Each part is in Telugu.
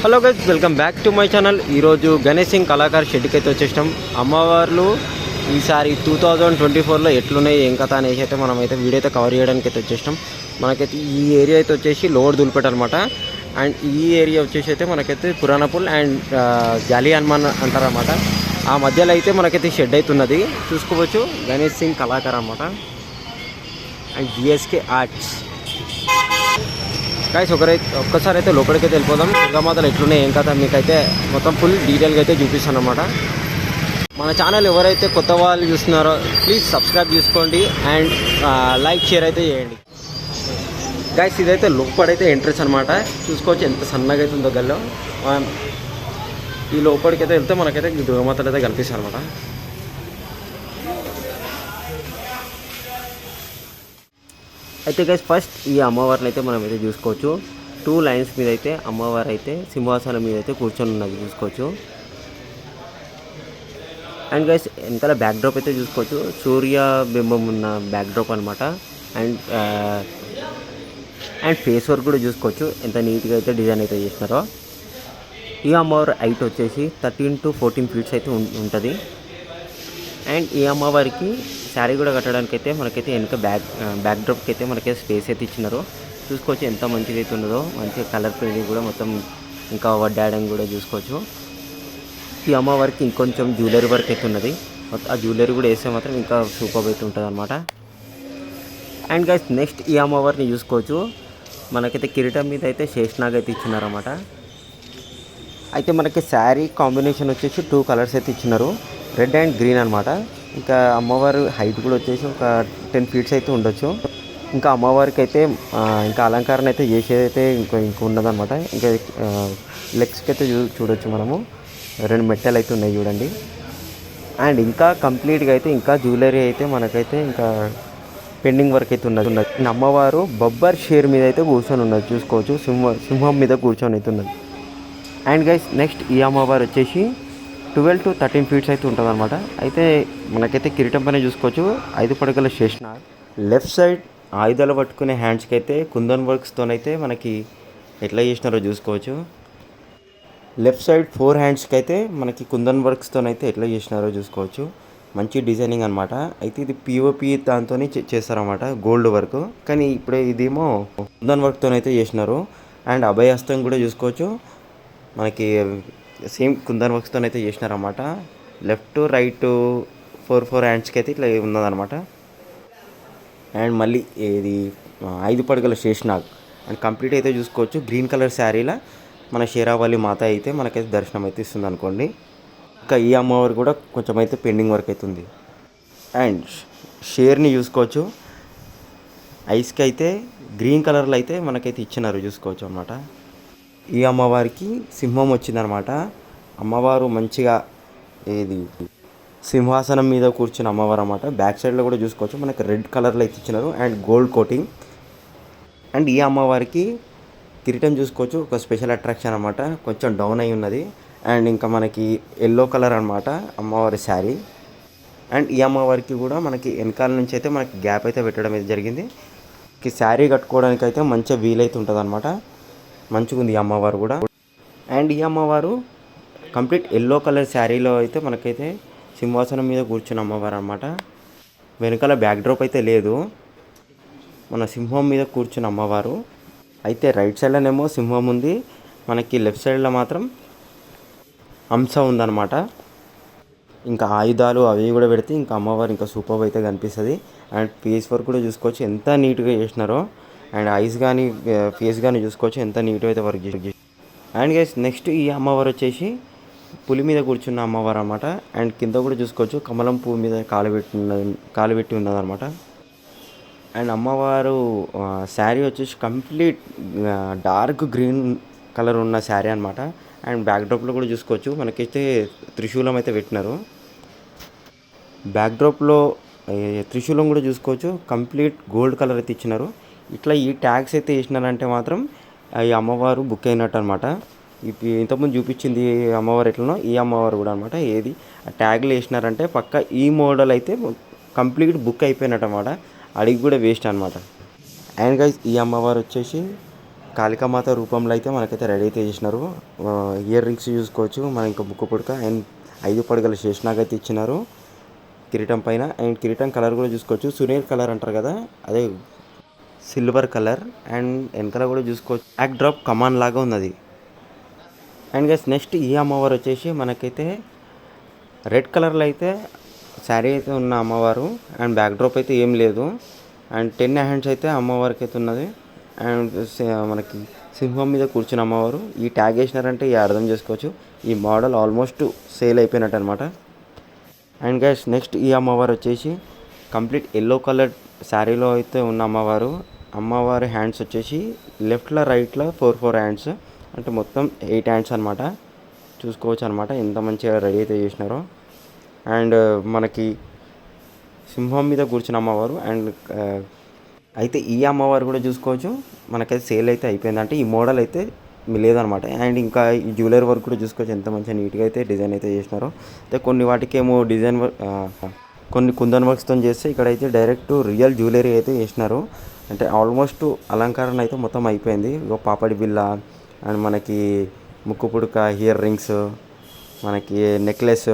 Hello guys, welcome back to my channel. ఈరోజు గణేష్ సింగ్ కళాకార్ షెడ్కి అయితే వచ్చేసినాం. అమ్మవార్లు ఈసారి 2024లో ఎట్లున్నాయి ఏం కథ అనేసి అయితే మనమైతే వీడియో అయితే కవర్ చేయడానికి అయితే వచ్చేసినాం. మనకైతే ఈ ఏరియా అయితే వచ్చేసి లోవర్ దుల్పేట అనమాట. అండ్ ఈ ఏరియా వచ్చేసి అయితే మనకైతే పురాణపుల్ అండ్ జాలి హనుమాన్ అంటారన్నమాట. ఆ మధ్యలో అయితే మనకైతే షెడ్ అయితే ఉన్నది, చూసుకోవచ్చు. గణేష్ సింగ్ కళాకార్ అనమాట అండ్ జిఎస్కే ఆర్ట్స్. గైస్ ఒక్కసారి అయితే లోపలికైతే వెళ్ళిపోదాం. దుర్గామాతలు ఎట్లున్నాయి ఏం కదా మీకైతే మొత్తం ఫుల్ డీటెయిల్గా అయితే చూపిస్తాను అనమాట. మన ఛానల్ ఎవరైతే కొత్త వాళ్ళు చూస్తున్నారో ప్లీజ్ సబ్స్క్రైబ్ చేసుకోండి అండ్ లైక్ షేర్ అయితే చేయండి. గైస్ ఇదైతే లోపడైతే ఎంట్రెన్స్ అనమాట. చూసుకోవచ్చు ఎంత సన్నగా అయితే ఉందో గల్లో. ఈ లోపలికి అయితే వెళ్తే మనకైతే దుర్గామాతలు అయితే కనిపిస్తాయి అనమాట. అయితే గైస్ ఫస్ట్ ఈ అమ్మవారిని అయితే మనం అయితే చూసుకోవచ్చు. 2 లైన్స్ మీద అయితే అమ్మవారు అయితే సింహాసనం మీద అయితే కూర్చొని ఉన్నది చూసుకోవచ్చు. అండ్ గైస్ వెనకాల బ్యాక్ డ్రాప్ అయితే చూసుకోవచ్చు, సూర్య బింబం ఉన్న బ్యాక్ డ్రాప్ అనమాట. అండ్ ఫేస్ వర్క్ కూడా చూసుకోవచ్చు ఎంత నీట్గా అయితే డిజైన్ అయితే చేసినారో. ఈ అమ్మవారి హైట్ వచ్చేసి 13 to 14 ఫీట్స్ అయితే ఉంటుంది. అండ్ ఈ అమ్మవారికి శారీ కూడా కట్టడానికి అయితే మనకైతే వెనక బ్యాక్ డ్రాప్కి అయితే మనకైతే స్పేస్ అయితే ఇచ్చినారు. చూసుకోవచ్చు ఎంత మంచిగా అయితే ఉన్నదో. మంచిగా కలర్ పెయింటింగ్ కూడా మొత్తం ఇంకా వడ్డాడం కూడా చూసుకోవచ్చు. ఈ అమ్మవారికి ఇంకొంచెం జ్యువెలరీ వర్క్ అయితే ఉన్నది. ఆ జ్యువెలరీ కూడా వేస్తే మాత్రం ఇంకా సూపర్ అయితే ఉంటుంది అనమాట. అండ్ గైస్ నెక్స్ట్ ఈ అమ్మవారిని చూసుకోవచ్చు. మనకైతే కిరీటం మీద అయితే శేషనాగ్ అయితే ఇచ్చినారన్నమాట. అయితే మనకి శారీ కాంబినేషన్ వచ్చేసి 2 కలర్స్ అయితే ఇచ్చినారు, రెడ్ అండ్ గ్రీన్ అనమాట. ఇంకా అమ్మవారి హైట్ కూడా వచ్చేసి ఒక 10 ఫీట్స్ అయితే ఉండొచ్చు. ఇంకా అమ్మవారికి అయితే ఇంకా అలంకరణ అయితే చేసేదైతే ఇంకా ఉన్నదన్నమాట. ఇంకా లెగ్స్కి అయితే చూడొచ్చు మనము 2 మెట్టలు అయితే ఉన్నాయి చూడండి. అండ్ ఇంకా కంప్లీట్గా అయితే ఇంకా జ్యువెలరీ అయితే మనకైతే ఇంకా పెండింగ్ వర్క్ అయితే ఉన్నది. అమ్మవారు బొబ్బర్ షేర్ మీద అయితే కూర్చొని ఉన్నది చూసుకోవచ్చు. సింహం మీద కూర్చొని అయితే ఉన్నది. అండ్ గైస్ నెక్స్ట్ ఈ అమ్మవారు వచ్చేసి 12 to 13 ఫీట్స్ అయితే ఉంటుంది అనమాట. అయితే మనకైతే కిరీటం పైన చూసుకోవచ్చు 5 పడగల శేషనాగ్. లెఫ్ట్ సైడ్ ఆయుధాలు పట్టుకునే హ్యాండ్స్కి అయితే కుందన్ వర్క్స్తోనైతే మనకి ఎట్లా చేసినారో చూసుకోవచ్చు. లెఫ్ట్ సైడ్ 4 హ్యాండ్స్కి అయితే మనకి కుందన్ వర్క్స్తోనైతే ఎట్లా చేసినారో చూసుకోవచ్చు. మంచి డిజైనింగ్ అనమాట. అయితే ఇది పిఓపి దాంతో చేస్తారన్నమాట, గోల్డ్ వర్క్. కానీ ఇప్పుడు ఇదేమో కుందన్ వర్క్తోనైతే చేసినారు. అండ్ అభయహస్తం కూడా చూసుకోవచ్చు, మనకి సేమ్ కుందన్ వర్క్స్తో అయితే చేసినారన్నమాట. లెఫ్ట్ రైట్ 4 హ్యాండ్స్కి అయితే ఇట్లా ఉన్నదన్నమాట. అండ్ మళ్ళీ ఇది 5 పడగల శేషనాగ్ అండ్ కంప్లీట్ అయితే చూసుకోవచ్చు. గ్రీన్ కలర్ శారీలో మన షేరావళి మాత అయితే మనకైతే దర్శనం అయితే ఇస్తుంది అనుకోండి. ఇంకా ఈ అమ్మవారు కూడా కొంచెం అయితే పెండింగ్ వర్క్ అవుతుంది. అండ్ షేర్ని చూసుకోవచ్చు, ఐస్కి అయితే గ్రీన్ కలర్లో అయితే మనకైతే ఇచ్చినారు చూసుకోవచ్చు అన్నమాట. ఈ అమ్మవారికి సింహం వచ్చిందనమాట. అమ్మవారు మంచిగా ఏది సింహాసనం మీద కూర్చున్న అమ్మవారు అన్నమాట. బ్యాక్ సైడ్లో కూడా చూసుకోవచ్చు మనకి రెడ్ కలర్లో అయితే ఇచ్చినారు అండ్ గోల్డ్ కోటింగ్. అండ్ ఈ అమ్మవారికి కిరీటం చూసుకోవచ్చు, ఒక స్పెషల్ అట్రాక్షన్ అనమాట. కొంచెం డౌన్ అయి ఉన్నది. అండ్ ఇంకా మనకి ఎల్లో కలర్ అనమాట అమ్మవారి శారీ. అండ్ ఈ అమ్మవారికి కూడా మనకి వెనకాల నుంచి అయితే మనకి గ్యాప్ అయితే పెట్టడం అయితే జరిగింది. శారీ కట్టుకోవడానికి అయితే మంచిగా వీలైతే ఉంటుంది అనమాట. మంచిగా ఉంది ఈ అమ్మవారు కూడా. అండ్ ఈ అమ్మవారు కంప్లీట్ ఎల్లో కలర్ శారీలో అయితే మనకైతే సింహాసనం మీద కూర్చున్న అమ్మవారు అనమాట. వెనకాల బ్యాక్ డ్రాప్ అయితే లేదు, మన సింహం మీద కూర్చున్న అమ్మవారు. అయితే రైట్ సైడ్లోనేమో సింహం ఉంది, మనకి లెఫ్ట్ సైడ్లో మాత్రం హంస ఉందన్నమాట. ఇంకా ఆయుధాలు అవి కూడా పెడితే ఇంకా అమ్మవారు ఇంకా సూపర్ అయితే కనిపిస్తుంది. అండ్ ఫేస్ వర్క్ కూడా చూసుకోవచ్చు ఎంత నీట్గా చేసినారో. అండ్ ఐస్ కానీ ఫేస్ కానీ చూసుకోవచ్చు ఎంత నీట్గా అయితే వర్క్ చేసి. అండ్ గైస్ నెక్స్ట్ ఈ అమ్మవారు వచ్చేసి పులి మీద కూర్చున్న అమ్మవారు అనమాట. అండ్ కింద కూడా చూసుకోవచ్చు కమలం పువ్వు మీద కాలు పెట్టి ఉన్నదన్నమాట. అండ్ అమ్మవారు శారీ వచ్చేసి కంప్లీట్ డార్క్ గ్రీన్ కలర్ ఉన్న శారీ అనమాట. అండ్ బ్యాక్ డ్రాప్లో కూడా చూసుకోవచ్చు మనకైతే త్రిశూలం అయితే పెట్టినారు. బ్యాక్ డ్రాప్లో త్రిశూలం కూడా చూసుకోవచ్చు కంప్లీట్ గోల్డ్ కలర్ అయితే ఇచ్చినారు. ఇట్లా ఈ ట్యాగ్స్ అయితే వేసినారంటే మాత్రం ఈ అమ్మవారు బుక్ అయినట్టు అనమాట. ఇంతకుముందు చూపించింది అమ్మవారు ఎట్లనో ఈ అమ్మవారు కూడా అనమాట. ఏది ఆ ట్యాగ్లు వేసినారంటే పక్క ఈ మోడల్ అయితే కంప్లీట్ బుక్ అయిపోయినట్టు అనమాట. అడిగి కూడా వేస్ట్ అనమాట. అండ్ గైస్ ఈ అమ్మవారు వచ్చేసి కాళికామాత రూపంలో అయితే మనకైతే రెడీ అయితే చేసినారు. ఇయర్ రింగ్స్ చూసుకోవచ్చు, మనం ఇంకా ముక్కు పుడక అండ్ 5 పడగల శేషనాగ్ అయితే ఇచ్చినారు కిరీటం పైన. అండ్ కిరీటం కలర్ కూడా చూసుకోవచ్చు, సునీర్ కలర్ అంటారు కదా, అదే సిల్వర్ కలర్. అండ్ వెనకాల కూడా చూసుకోవచ్చు బ్యాక్ డ్రాప్ కమాన్ లాగా ఉన్నది. అండ్ గైస్ నెక్స్ట్ ఈ అమ్మవారు వచ్చేసి మనకైతే రెడ్ కలర్లో అయితే శారీ అయితే ఉన్న అమ్మవారు. అండ్ బ్యాక్ డ్రాప్ అయితే ఏం లేదు. అండ్ 10 హ్యాండ్స్ అయితే అమ్మవారికి అయితే ఉన్నది. అండ్ మనకి సింహం మీద కూర్చున్న అమ్మవారు. ఈ ట్యాగ్ వేసినారంటే ఇక అర్థం చేసుకోవచ్చు ఈ మోడల్ ఆల్మోస్ట్ సేల్ అయిపోయినట్టు అనమాట. అండ్ గైస్ నెక్స్ట్ ఈ అమ్మవారు వచ్చేసి కంప్లీట్ ఎల్లో కలర్ శారీలో అయితే ఉన్న అమ్మవారు. అమ్మవారి హ్యాండ్స్ వచ్చేసి లెఫ్ట్లో రైట్లో 4 హ్యాండ్స్, అంటే మొత్తం 8 హ్యాండ్స్ అనమాట. చూసుకోవచ్చు అనమాట ఎంత మంచిగా రెడీ అయితే చేసినారో. అండ్ మనకి సింహం మీద కూర్చున్న అమ్మవారు. అండ్ అయితే ఈ అమ్మవారు కూడా చూసుకోవచ్చు మనకైతే సేల్ అయితే అయిపోయింది, అంటే ఈ మోడల్ అయితే లేదనమాట. అండ్ ఇంకా ఈ జ్యువెలరీ వర్క్ కూడా చూసుకోవచ్చు ఎంత మంచిగా నీట్గా అయితే డిజైన్ అయితే చేసినారో. అయితే కొన్ని వాటికేమో డిజైన్ వర్క్, కొన్ని కుందన్ వర్క్స్తో చేస్తే ఇక్కడైతే డైరెక్ట్ రియల్ జ్యువెలరీ అయితే చేసినారు. అంటే ఆల్మోస్ట్ అలంకరణ అయితే మొత్తం అయిపోయింది. ఇగో పాపడి బిల్ల అండ్ మనకి ముక్కు పుడక, ఇయర్ రింగ్స్, మనకి నెక్లెస్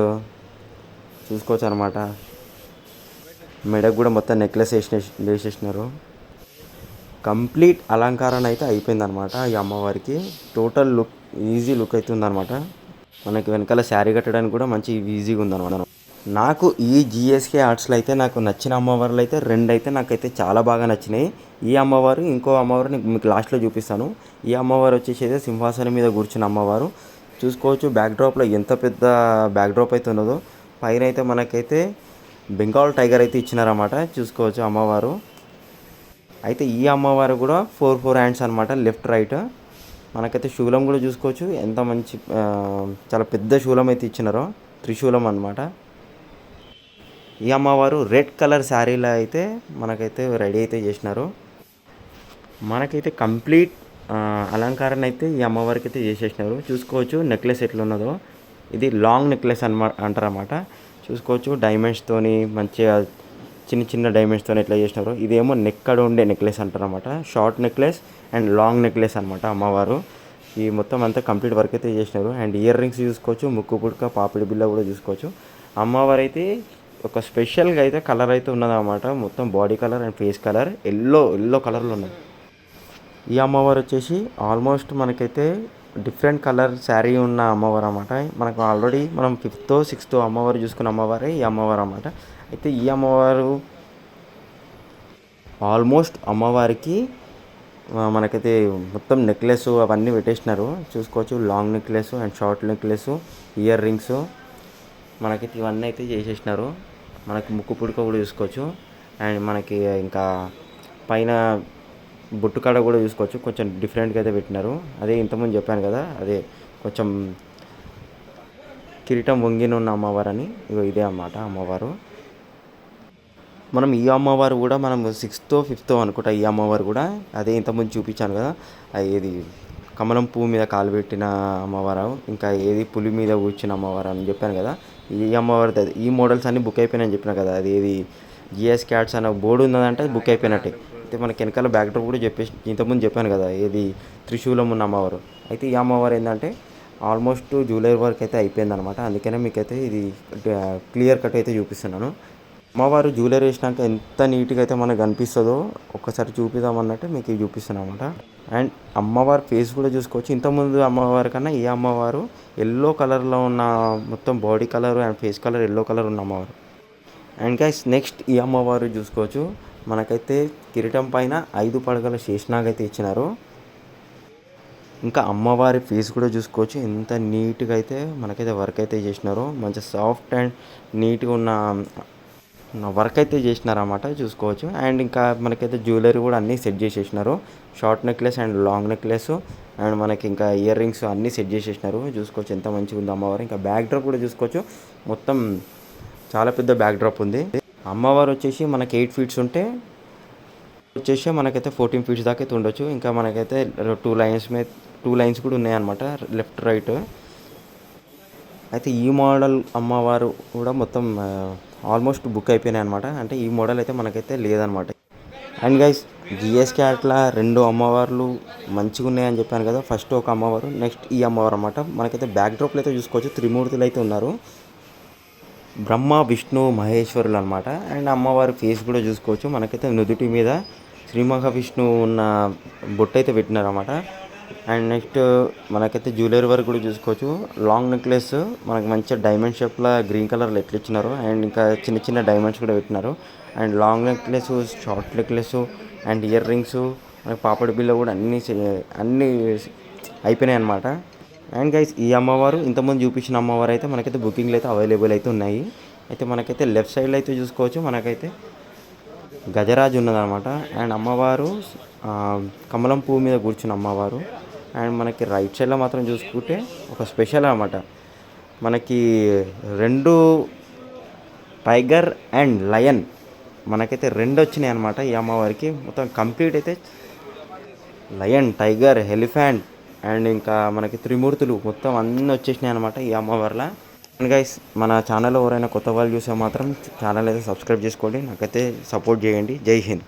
చూసుకోవచ్చు అనమాట. మెడకు కూడా మొత్తం నెక్లెస్ వేసేసినారు. కంప్లీట్ అలంకరణ అయితే అయిపోయింది అనమాట ఈ అమ్మవారికి. టోటల్ లుక్ ఈజీ లుక్ అయితే ఉందన్నమాట. మనకి వెనకాల శారీ కట్టడానికి కూడా మంచి ఈజీగా ఉందన్నమాట. నాకు ఈ జిఎస్కే ఆర్ట్స్లో అయితే నాకు నచ్చిన అమ్మవార్లు అయితే 2 అయితే నాకైతే చాలా బాగా నచ్చినాయి. ఈ అమ్మవారు, ఇంకో అమ్మవారు మీకు లాస్ట్లో చూపిస్తాను. ఈ అమ్మవారు వచ్చేసి అయితే సింహాసనం మీద కూర్చున్న అమ్మవారు. చూసుకోవచ్చు బ్యాక్ డ్రాప్లో ఎంత పెద్ద బ్యాక్ డ్రాప్ అయితే ఉన్నదో. పైన అయితే మనకైతే బెంగాల్ టైగర్ అయితే ఇచ్చినారన్నమాట. చూసుకోవచ్చు అమ్మవారు. అయితే ఈ అమ్మవారు కూడా 4 హ్యాండ్స్ అనమాట, లెఫ్ట్ రైట్. మనకైతే శూలం కూడా చూసుకోవచ్చు ఎంత మంచి చాలా పెద్ద శూలం అయితే ఇచ్చినారో, త్రిశూలం అనమాట. ఈ అమ్మవారు రెడ్ కలర్ శారీలో అయితే మనకైతే రెడీ అయితే చేసినారు. మనకైతే కంప్లీట్ అలంకరణ అయితే ఈ అమ్మవారికి అయితే చేసేసినారు. చూసుకోవచ్చు నెక్లెస్ ఎట్లున్నదో, ఇది లాంగ్ నెక్లెస్ అంటారన్నమాట. చూసుకోవచ్చు డైమండ్స్తోని మంచిగా చిన్న చిన్న డైమండ్స్తో ఎట్లా చేసినారు. ఇదేమో నెక్కడ ఉండే నెక్లెస్ అంటారన్నమాట, short necklace and long necklace అనమాట అమ్మవారు. ఈ మొత్తం అంతా కంప్లీట్ వర్క్ అయితే చేసినారు. అండ్ ఇయర్ రింగ్స్ చూసుకోవచ్చు, ముక్కు పుడక, పాపిడి బిల్ల కూడా చూసుకోవచ్చు. అమ్మవారు అయితే ఒక స్పెషల్గా అయితే కలర్ అయితే ఉన్నదన్నమాట. మొత్తం body colour and face colour yellow కలర్లో ఉన్నది. ఈ అమ్మవారు వచ్చేసి ఆల్మోస్ట్ మనకైతే డిఫరెంట్ కలర్ శారీ ఉన్న అమ్మవారు అన్నమాట. మనకు ఆల్రెడీ మనం 5th 6th అమ్మవారు చూసుకున్న అమ్మవారే ఈ అమ్మవారు అన్నమాట. అయితే ఈ అమ్మవారు ఆల్మోస్ట్ అమ్మవారికి మనకైతే మొత్తం నెక్లెస్ అవన్నీ పెట్టేసినారు. చూసుకోవచ్చు long necklace and short necklace, ear rings మనకైతే ఇవన్నీ అయితే చేసేసినారు. మనకి ముక్కు పుడక కూడా చూసుకోవచ్చు. అండ్ మనకి ఇంకా పైన బొట్టు కాడ కూడా చూసుకోవచ్చు, కొంచెం డిఫరెంట్గా అయితే పెట్టినారు. అదే ఇంతకుముందు చెప్పాను కదా, అదే కొంచెం కిరీటం వంగిన ఉన్న అమ్మవారు అని. ఇదే అన్నమాట అమ్మవారు. మనం ఈ అమ్మవారు కూడా మనం 6th 5th అనుకుంటా. ఈ అమ్మవారు కూడా అదే ఇంతకుముందు చూపించాను కదా, ఏది కమలం పువ్వు మీద కాలు పెట్టిన అమ్మవారు, ఇంకా ఏది పులి మీద కూర్చున్న అమ్మవారు అని చెప్పాను కదా. ఈ అమ్మవారు ఈ మోడల్స్ అన్నీ బుక్ అయిపోయినాయని చెప్పిన కదా. అది ఏది జిఎస్ క్యాట్స్ అనే బోర్డు ఉన్నదంటే అది బుక్ అయిపోయినట్టే. అయితే మనకి వెనకాల బ్యాక్ డ్రాప్ కూడా ఇంతకుముందు చెప్పాను కదా, ఏది త్రిశూలం ఉన్న అమ్మవారు. అయితే ఈ అమ్మవారు ఏంటంటే ఆల్మోస్ట్ జ్యువెలరీ వర్క్ అయితే అయిపోయిందనమాట. అందుకనే మీకైతే ఇది క్లియర్ కట్ అయితే చూపిస్తున్నాను. అమ్మవారు జ్యువెలరీ వేసినాక ఎంత నీట్గా అయితే మనకు కనిపిస్తుందో ఒక్కసారి చూపిద్దామన్నట్టు మీకు ఇది చూపిస్తున్నాను అనమాట. అండ్ అమ్మవారి ఫేస్ కూడా చూసుకోవచ్చు. ఇంతకుముందు అమ్మవారి కన్నా ఈ అమ్మవారు ఎల్లో కలర్లో ఉన్న మొత్తం body colour and face colour yellow colour ఉన్న అమ్మవారు. అండ్ గైస్ నెక్స్ట్ ఈ అమ్మవారు చూసుకోవచ్చు మనకైతే కిరీటం పైన 5 పడగల శేషనాగ్ అయితే ఇచ్చినారు. ఇంకా అమ్మవారి ఫేస్ కూడా చూసుకోవచ్చు ఎంత నీట్గా అయితే మనకైతే వర్క్ అయితే చేసినారో. మంచి సాఫ్ట్ అండ్ నీట్గా ఉన్న వర్క్ అయితే చేసినారన్నమాట, చూసుకోవచ్చు. అండ్ ఇంకా మనకైతే జ్యువెలరీ కూడా అన్నీ సెట్ చేసేసినారు. Short necklace and long necklace and మనకి ఇంకా ఇయర్ రింగ్స్ అన్నీ సెట్ చేసేసినారు. చూసుకోవచ్చు ఎంత మంచిగా ఉంది అమ్మవారు. ఇంకా బ్యాక్ డ్రాప్ కూడా చూసుకోవచ్చు, మొత్తం చాలా పెద్ద బ్యాక్ డ్రాప్ ఉంది. అమ్మవారు వచ్చేసి మనకి 8 feet ఉంటే వచ్చేసి మనకైతే 14 feet దాకా అయితే ఉండొచ్చు. ఇంకా మనకైతే 2 లైన్స్ కూడా ఉన్నాయన్నమాట, లెఫ్ట్ రైట్. అయితే ఈ మోడల్ అమ్మవారు కూడా మొత్తం ఆల్మోస్ట్ బుక్ అయిపోయినాయి అనమాట. అంటే ఈ మోడల్ అయితే మనకైతే లేదనమాట. అండ్ గైస్ జిఎస్కే అట్లా 2 అమ్మవార్లు మంచిగా ఉన్నాయని చెప్పాను కదా. ఫస్ట్ ఒక అమ్మవారు, నెక్స్ట్ ఈ అమ్మవారు అనమాట. మనకైతే బ్యాక్ డ్రాప్లో అయితే చూసుకోవచ్చు త్రిమూర్తులు అయితే ఉన్నారు. బ్రహ్మ విష్ణు మహేశ్వరులు అనమాట. అండ్ అమ్మవారి ఫేస్ కూడా చూసుకోవచ్చు. మనకైతే నుదుటి మీద శ్రీ మహావిష్ణువు ఉన్న బొట్టు అయితే పెట్టినారన్నమాట. అండ్ నెక్స్ట్ మనకైతే జ్యువెలరీ వరకు కూడా చూసుకోవచ్చు. లాంగ్ నెక్లెస్ మనకి మంచిగా డైమండ్ షేప్లో గ్రీన్ కలర్లో ఎట్లా ఇచ్చినారు. అండ్ ఇంకా చిన్న చిన్న డైమండ్స్ కూడా పెట్టినారు. And long necklace, short necklace and ear rings, మనకి పాపడి బిల్ల కూడా అన్నీ అయిపోయినాయి అనమాట. అండ్ గైస్ ఈ అమ్మవారు ఇంతకుముందు చూపించిన అమ్మవారు అయితే మనకైతే బుకింగ్లు అయితే అవైలబుల్ అయితే ఉన్నాయి. అయితే మనకైతే లెఫ్ట్ సైడ్లో అయితే చూసుకోవచ్చు. మనకైతే గజరాజు ఉన్నదనమాట. అండ్ అమ్మవారు కమలం పువ్వు మీద కూర్చున్న అమ్మవారు. అండ్ మనకి రైట్ సైడ్లో మాత్రం చూసుకుంటే ఒక స్పెషల్ అనమాట. మనకి 2 టైగర్ అండ్ లయన్ మనకైతే 2 వచ్చినాయి అనమాట ఈ అమ్మవారికి. మొత్తం కంప్లీట్ అయితే లయన్, టైగర్, ఎలిఫెంట్ అండ్ ఇంకా మనకి త్రిమూర్తులు మొత్తం అన్నీ వచ్చేసినాయి అనమాట ఈ అమ్మవారిలో. అండ్ గైస్ మన ఛానల్లో ఎవరైనా కొత్త వాళ్ళు చూసే మాత్రం ఛానల్ అయితే సబ్స్క్రైబ్ చేసుకోండి. నాకైతే సపోర్ట్ చేయండి. జై హింద్.